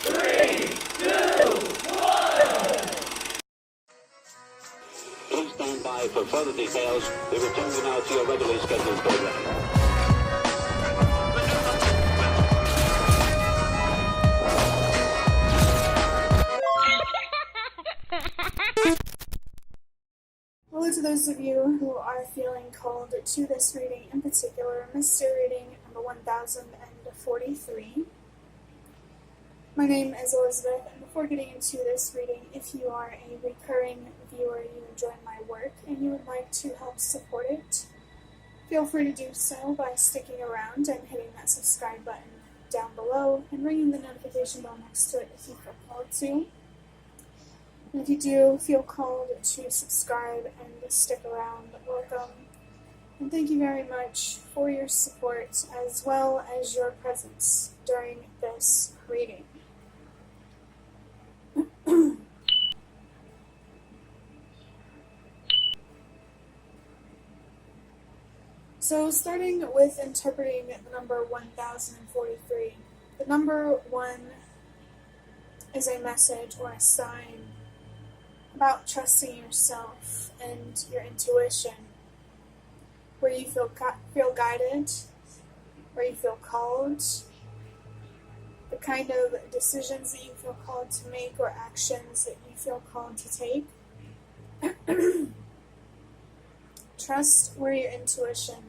3, 2, 1. Please stand by for further details. We return you now to your regularly scheduled program. Hello to those of you who are feeling called to this reading, in particular, Mystery Reading number 1043. My name is Elizabeth, and before getting into this reading, if you are a recurring viewer, you enjoy my work, and you would like to help support it, feel free to do so by sticking around and hitting that subscribe button down below, and ringing the notification bell next to it if you feel called to. And if you do feel called to subscribe and stick around, welcome. And thank you very much for your support as well as your presence during this reading. So starting with interpreting the number 1043, the number 1 is a message or a sign about trusting yourself and your intuition, where you feel guided, where you feel called, the kind of decisions that you feel called to make or actions that you feel called to take. Trust where your intuition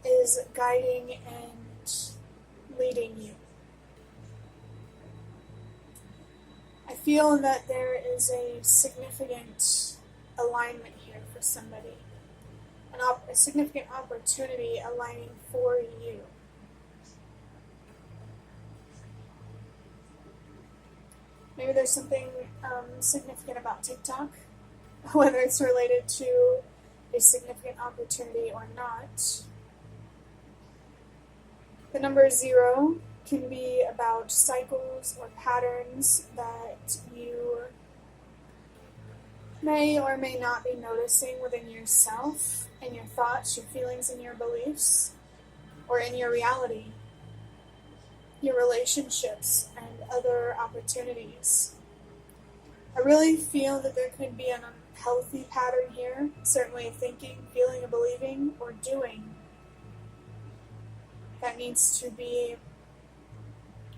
is guiding and leading you. I feel that there is a significant alignment here for somebody, a significant opportunity aligning for you. Maybe there's something significant about TikTok, whether it's related to a significant opportunity or not. The number 0 can be about cycles or patterns that you may or may not be noticing within yourself, in your thoughts, your feelings, and your beliefs, or in your reality, your relationships, and other opportunities. I really feel that there could be an unhealthy pattern here, certainly of thinking, feeling, believing, or doing that needs to be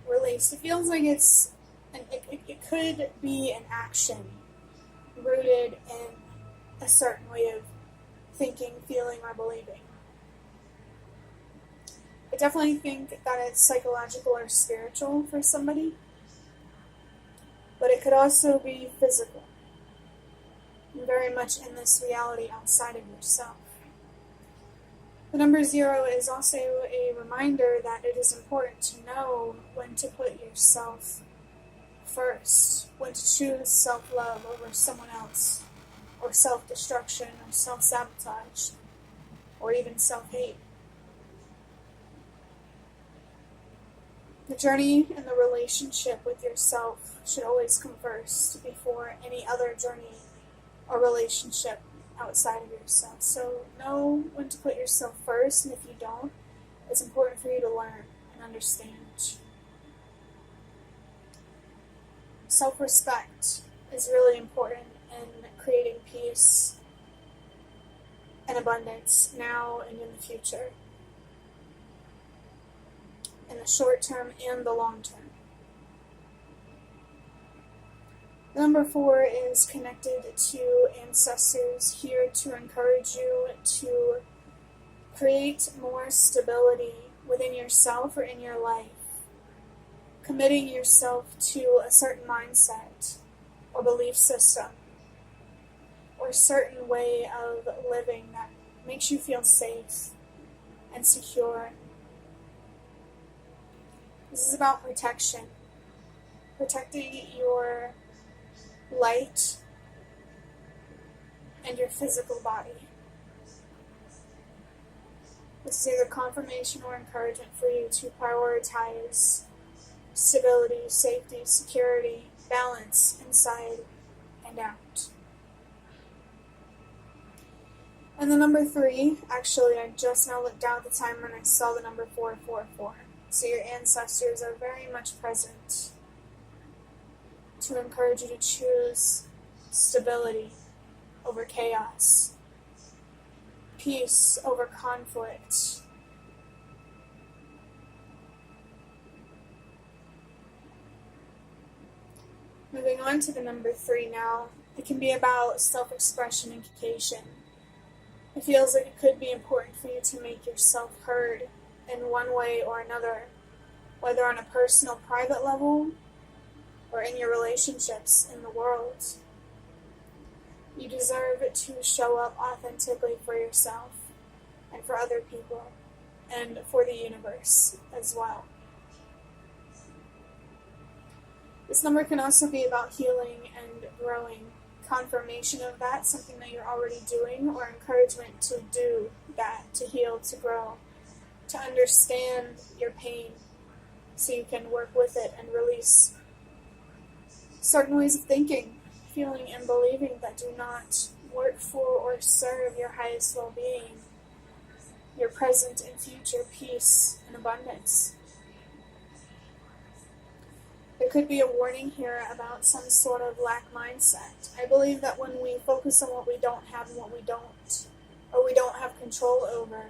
released. It feels like it could be an action rooted in a certain way of thinking, feeling, or believing. I definitely think that it's psychological or spiritual for somebody, but it could also be physical, and very much in this reality outside of yourself. The number 0 is also a reminder that it is important to know when to put yourself first, when to choose self-love over someone else, or self-destruction, or self-sabotage, or even self-hate. The journey and the relationship with yourself should always come first before any other journey or relationship outside of yourself. So know when to put yourself first, and if you don't, it's important for you to learn and understand. Self-respect is really important in creating peace and abundance now and in the future, in the short term and the long term. The number 4 is connected to ancestors, here to encourage you to create more stability within yourself or in your life, committing yourself to a certain mindset or belief system or a certain way of living that makes you feel safe and secure. This is about protection, protecting your light and your physical body. This is either confirmation or encouragement for you to prioritize stability, safety, security, balance inside and out. And the number 3, actually I just now looked down at the timer and I saw the number 444. So your ancestors are very much present to encourage you to choose stability over chaos, peace over conflict. Moving on to the number 3 now, it can be about self-expression and communication. It feels like it could be important for you to make yourself heard in one way or another, whether on a personal, private level or in your relationships in the world. You deserve to show up authentically for yourself and for other people and for the universe as well. This number can also be about healing and growing, confirmation of that, something that you're already doing, or encouragement to do that, to heal, to grow, to understand your pain so you can work with it and release certain ways of thinking, feeling, and believing that do not work for or serve your highest well-being, your present and future peace and abundance. There could be a warning here about some sort of lack mindset. I believe that when we focus on what we don't have and what we don't, or we don't have control over,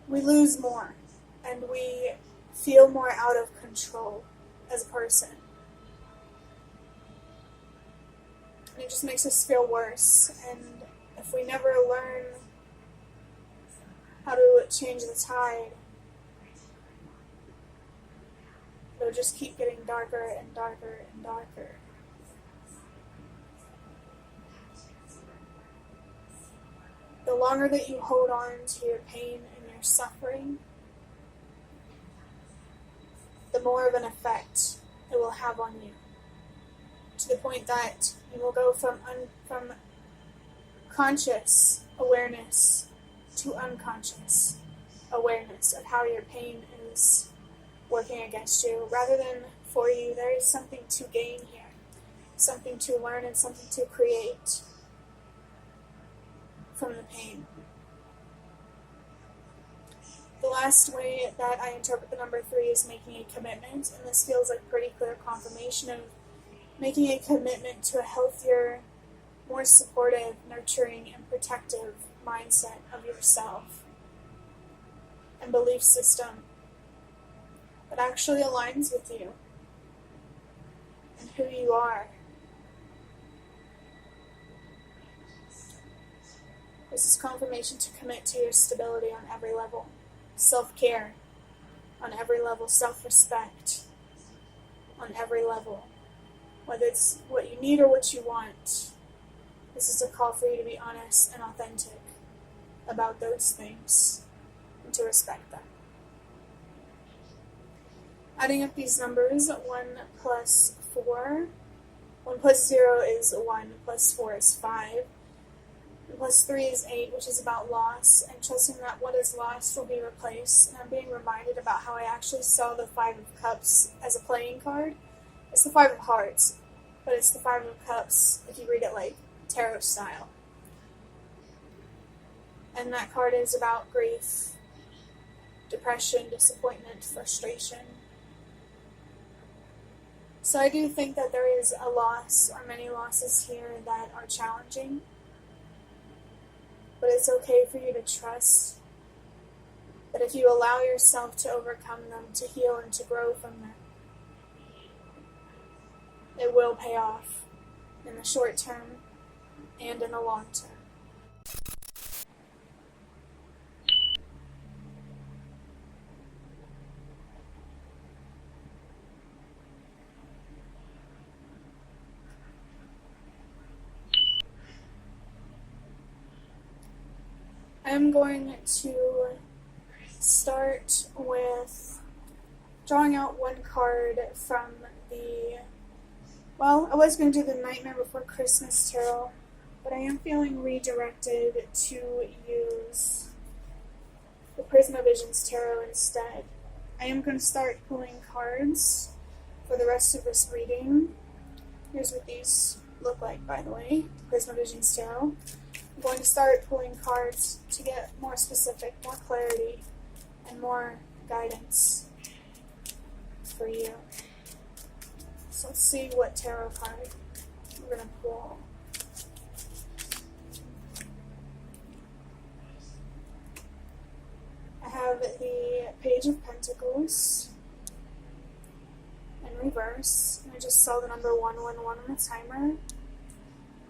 we lose more, and we feel more out of control as a person. And it just makes us feel worse, and if we never learn how to change the tide, it'll just keep getting darker and darker and darker. The longer that you hold on to your pain and your suffering, the more of an effect it will have on you. To the point that you will go from conscious awareness to unconscious awareness of how your pain is working against you. Rather than for you, there is something to gain here, something to learn and something to create from the pain. The last way that I interpret the number 3 is making a commitment, and this feels like pretty clear confirmation of making a commitment to a healthier, more supportive, nurturing, and protective mindset of yourself and belief system that actually aligns with you and who you are. This is confirmation to commit to your stability on every level, self-care on every level, self-respect on every level. Whether it's what you need or what you want, this is a call for you to be honest and authentic about those things and to respect them. Adding up these numbers, 1 plus 4. 1 plus 0 is 1, plus 4 is 5. 1 plus 3 is 8, which is about loss, and trusting that what is lost will be replaced. And I'm being reminded about how I actually saw the 5 of Cups as a playing card. It's the 5 of Hearts, but it's the 5 of Cups if you read it like tarot style. And that card is about grief, depression, disappointment, frustration. So I do think that there is a loss, or many losses here that are challenging. But it's okay for you to trust that if you allow yourself to overcome them, to heal and to grow from them, it will pay off in the short term and in the long term. I'm going to start with drawing out one card from the, I was going to do the Nightmare Before Christmas Tarot, but I am feeling redirected to use the Prisma Visions Tarot instead. I am going to start pulling cards for the rest of this reading. Here's what these look like, by the way, Prisma Visions Tarot. I'm going to start pulling cards to get more specific, more clarity, and more guidance for you. So let's see what tarot card we're going to pull. I have the Page of Pentacles in reverse, and I just saw the number 111 on the timer,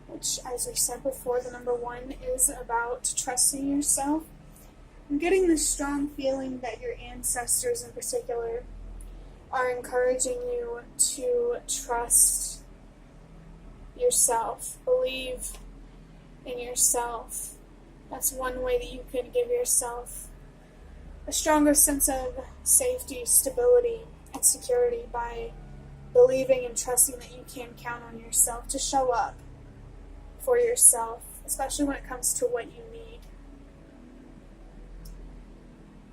which, as we said before, the number 1 is about trusting yourself. I'm getting this strong feeling that your ancestors in particular are encouraging you to trust yourself, believe in yourself. That's one way that you can give yourself a stronger sense of safety, stability, and security by believing and trusting that you can count on yourself to show up for yourself, especially when it comes to what you need.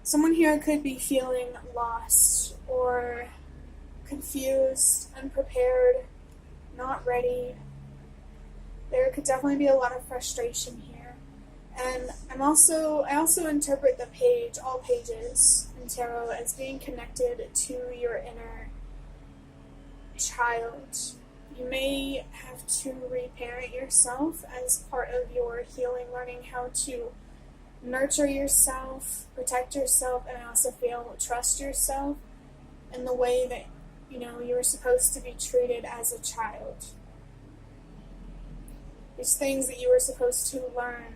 Someone here could be feeling lost or confused, unprepared, not ready. There could definitely be a lot of frustration here. And I also interpret the page, all pages in tarot, as being connected to your inner child. You may have to reparent yourself as part of your healing, learning how to nurture yourself, protect yourself, and also feel trust yourself in the way that you were supposed to be treated as a child. These things that you were supposed to learn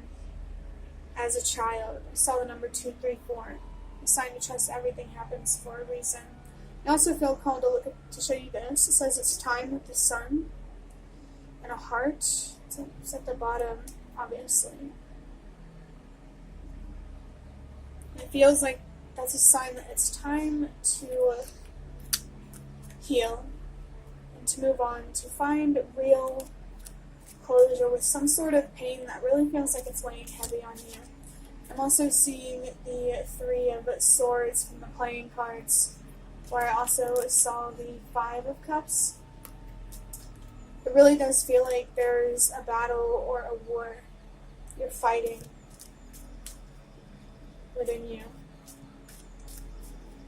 as a child. I saw the number 234. The sign to trust everything happens for a reason. I also feel called to show you this. It says it's time with the sun and a heart. It's at the bottom, obviously. It feels like that's a sign that it's time to heal and to move on, to find real closure with some sort of pain that really feels like it's weighing heavy on you. I'm also seeing the 3 of Swords from the playing cards, where I also saw the 5 of Cups. It really does feel like there's a battle or a war you're fighting within you.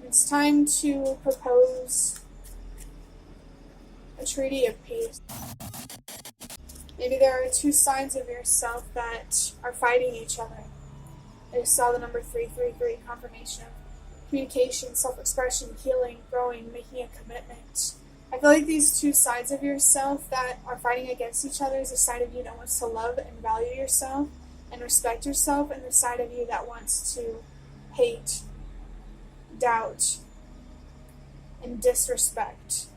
It's time to propose a treaty of peace. Maybe there are 2 sides of yourself that are fighting each other. I just saw the number 333, confirmation of communication, self-expression, healing, growing, making a commitment. I feel like these 2 sides of yourself that are fighting against each other is the side of you that wants to love and value yourself and respect yourself, and the side of you that wants to hate, doubt, and disrespect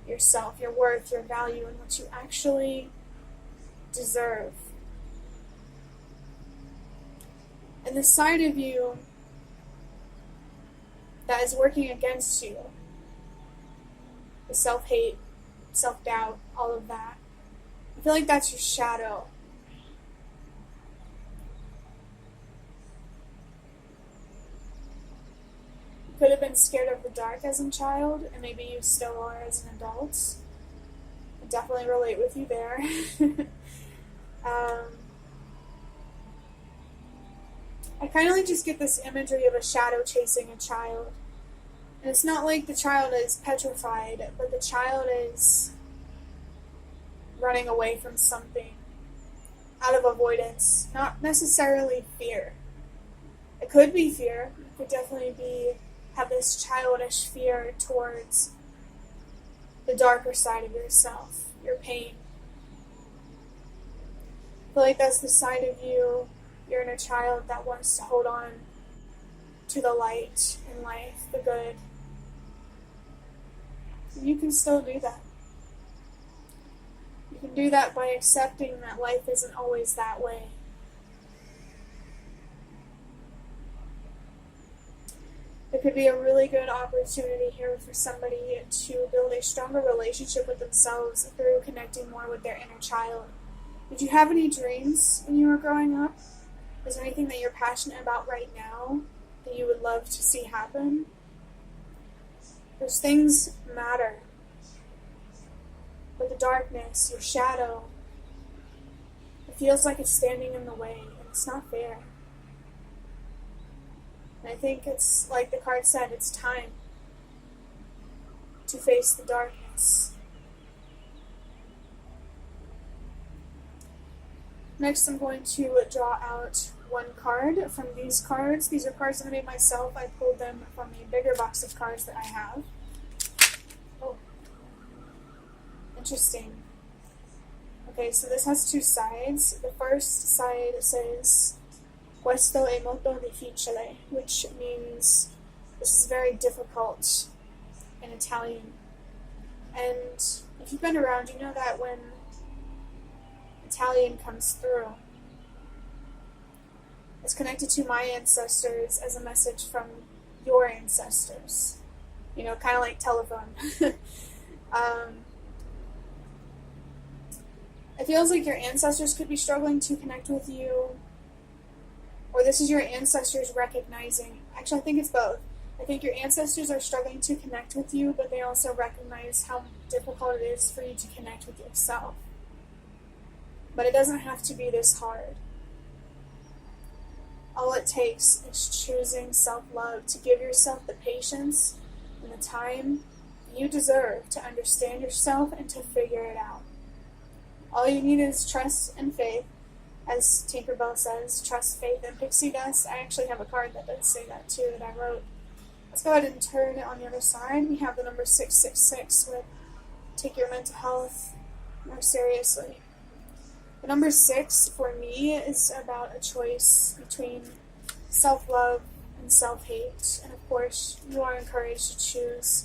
yourself, your worth, your value, and what you actually deserve. And the side of you that is working against you, the self-hate, self-doubt, all of that, I feel like that's your shadow. You could have been scared of the dark as a child, and maybe you still are as an adult. I definitely relate with you there. I kind of just get this imagery of a shadow chasing a child. And it's not like the child is petrified, but the child is running away from something out of avoidance, not necessarily fear. It could be fear. It could definitely have this childish fear towards the darker side of yourself, your pain. I feel like that's the side of you, your inner child, that wants to hold on to the light in life, the good. You can still do that. You can do that by accepting that life isn't always that way. It could be a really good opportunity here for somebody to build a stronger relationship with themselves through connecting more with their inner child. Did you have any dreams when you were growing up? Is there anything that you're passionate about right now that you would love to see happen? Those things matter. But the darkness, your shadow, it feels like it's standing in the way, and it's not fair. And I think it's like the card said, it's time to face the darkness. Next, I'm going to draw out one card from these cards. These are cards that I made myself. I pulled them from a bigger box of cards that I have. Oh, interesting. Okay, so this has two sides. The first side says, Questo è molto difficile, which means this is very difficult in Italian. And if you've been around, you know that when Italian comes through, it's connected to my ancestors as a message from your ancestors. You know, kind of like telephone. It feels like your ancestors could be struggling to connect with you, or this is your ancestors recognizing. Actually, I think it's both. I think your ancestors are struggling to connect with you, but they also recognize how difficult it is for you to connect with yourself. But it doesn't have to be this hard. All it takes is choosing self-love, to give yourself the patience and the time you deserve to understand yourself and to figure it out. All you need is trust and faith. As Tinkerbell says, trust, faith, and pixie dust. I actually have a card that does say that too, that I wrote. Let's go ahead and turn it on the other side. We have the number 666 with take your mental health more seriously. The number 6 for me is about a choice between self-love and self-hate. And of course, you are encouraged to choose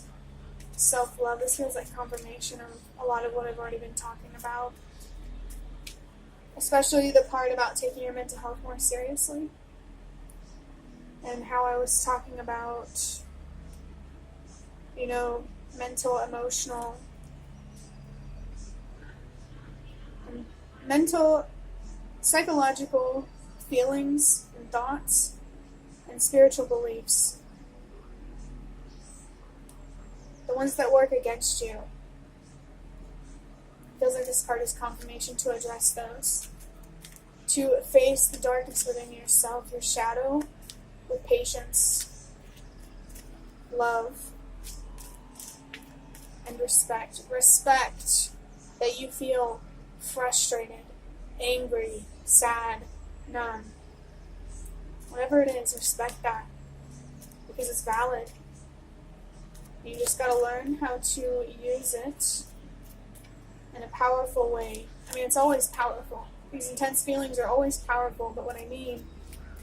self-love. This feels like confirmation of a lot of what I've already been talking about. Especially the part about taking your mental health more seriously. And how I was talking about, you know, mental, emotional, psychological feelings and thoughts and spiritual beliefs. The ones that work against you. Feels like this card is confirmation to address those. To face the darkness within yourself, your shadow, with patience, love, and respect. Respect that you feel frustrated, angry, sad, numb. Whatever it is, respect that. Because it's valid. You just gotta learn how to use it in a powerful way. I mean, it's always powerful. These intense feelings are always powerful, but what I mean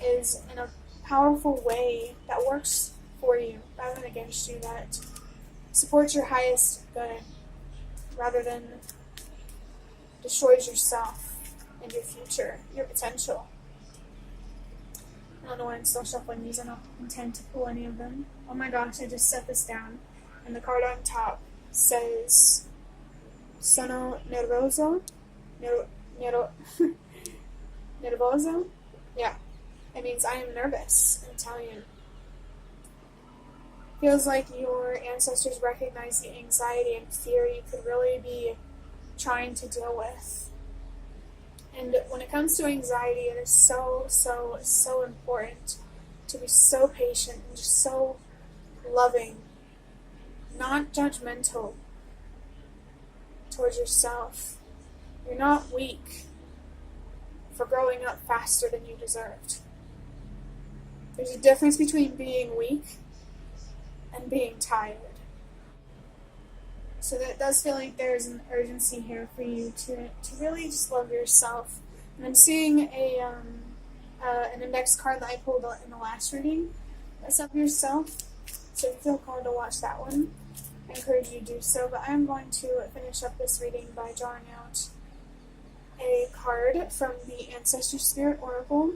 is in a powerful way that works for you rather than against you, that supports your highest good rather than destroys yourself and your future, your potential. I don't know why I'm still shuffling these. I don't intend to pull any of them. Oh my gosh, I just set this down. And the card on top says, Sono nervoso? Nervoso? Yeah. It means I am nervous in Italian. Feels like your ancestors recognize the anxiety and fear you could really be trying to deal with. And when it comes to anxiety, it is so, so, so important to be so patient and just so loving, not judgmental towards yourself. You're not weak for growing up faster than you deserved. There's a difference between being weak and being tired. So that does feel like there's an urgency here for you to really just love yourself. And I'm seeing an index card that I pulled in the last reading that's of yourself. So if you feel called to watch that one, I encourage you to do so. But I'm going to finish up this reading by drawing out a card from the Ancestor Spirit Oracle,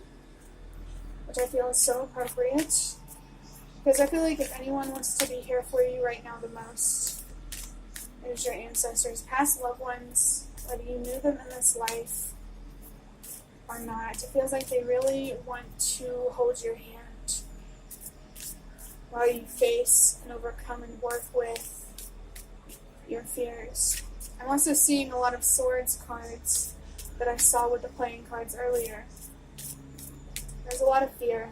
which I feel is so appropriate. Because I feel like if anyone wants to be here for you right now the most, it is your ancestors, past loved ones, whether you knew them in this life or not. It feels like they really want to hold your hand while you face and overcome and work with your fears. I'm also seeing a lot of swords cards that I saw with the playing cards earlier. There's a lot of fear.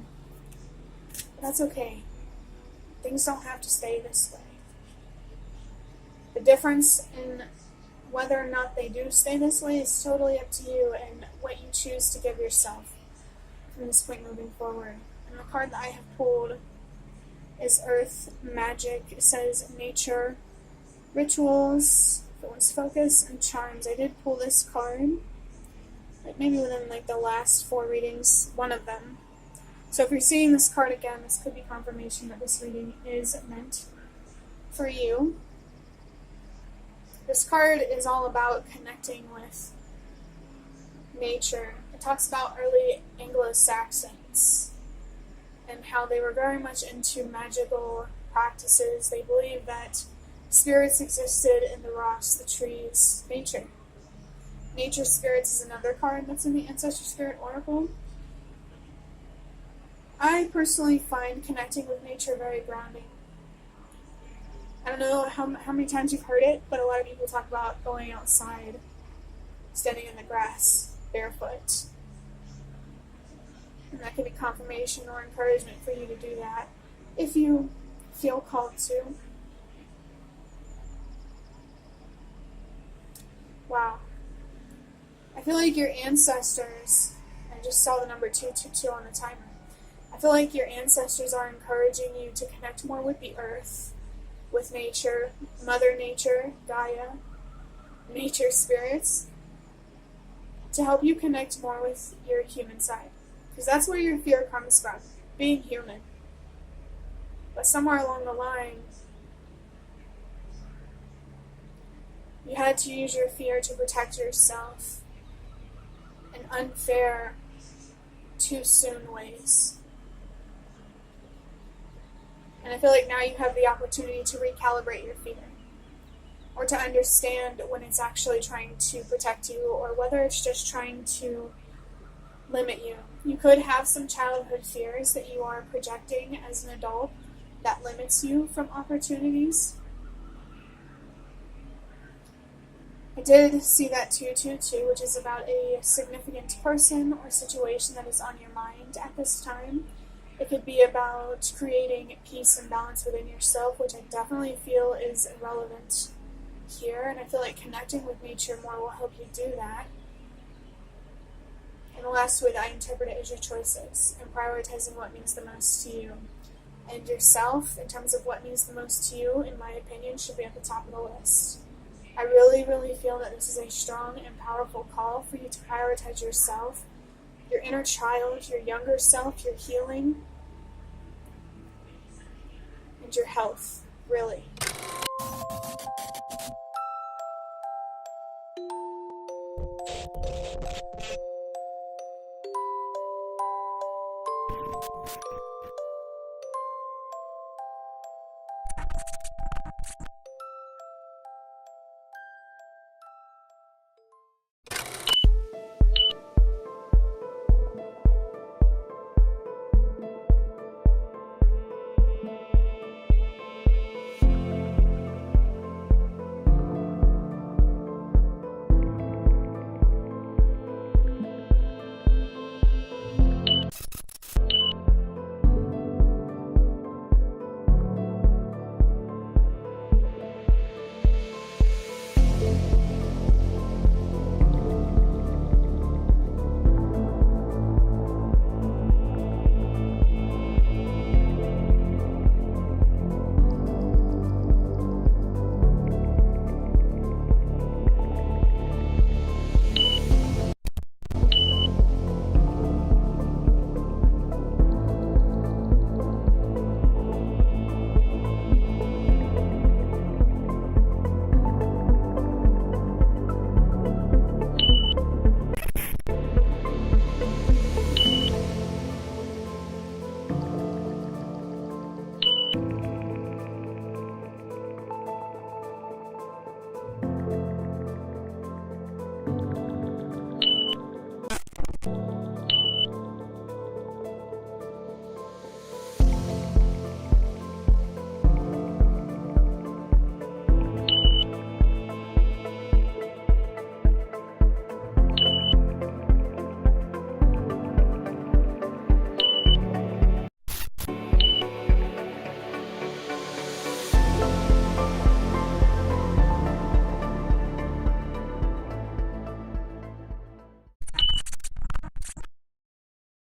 That's okay. Things don't have to stay this way. The difference in whether or not they do stay this way is totally up to you and what you choose to give yourself from this point moving forward. And the card that I have pulled is Earth Magic. It says nature, rituals, focus, and charms. I did pull this card, like maybe within like the last 4 readings, one of them. So if you're seeing this card again, this could be confirmation that this reading is meant for you. This card is all about connecting with nature. It talks about early Anglo-Saxons and how they were very much into magical practices. They believed that spirits existed in the rocks, the trees, nature. Nature spirits is another card that's in the Ancestor Spirit Oracle. I personally find connecting with nature very grounding. I don't know how many times you've heard it, but a lot of people talk about going outside, standing in the grass, barefoot. And that can be confirmation or encouragement for you to do that, if you feel called to. Wow. I feel like your ancestors, I just saw the number 222 on the timer. I feel like your ancestors are encouraging you to connect more with the earth, with nature, Mother Nature, Gaia, nature spirits, to help you connect more with your human side. Because that's where your fear comes from, being human. But somewhere along the line, you had to use your fear to protect yourself in unfair, too soon ways. And I feel like now you have the opportunity to recalibrate your fear, or to understand when it's actually trying to protect you, or whether it's just trying to limit you. You could have some childhood fears that you are projecting as an adult that limits you from opportunities. I did see that 222, which is about a significant person or situation that is on your mind at this time. It could be about creating peace and balance within yourself, which I definitely feel is relevant here, and I feel like connecting with nature more will help you do that. And the last way that I interpret it is your choices, and prioritizing what means the most to you. And yourself, in terms of what means the most to you, in my opinion, should be at the top of the list. I really, really feel that this is a strong and powerful call for you to prioritize yourself, your inner child, your younger self, your healing, and your health, really.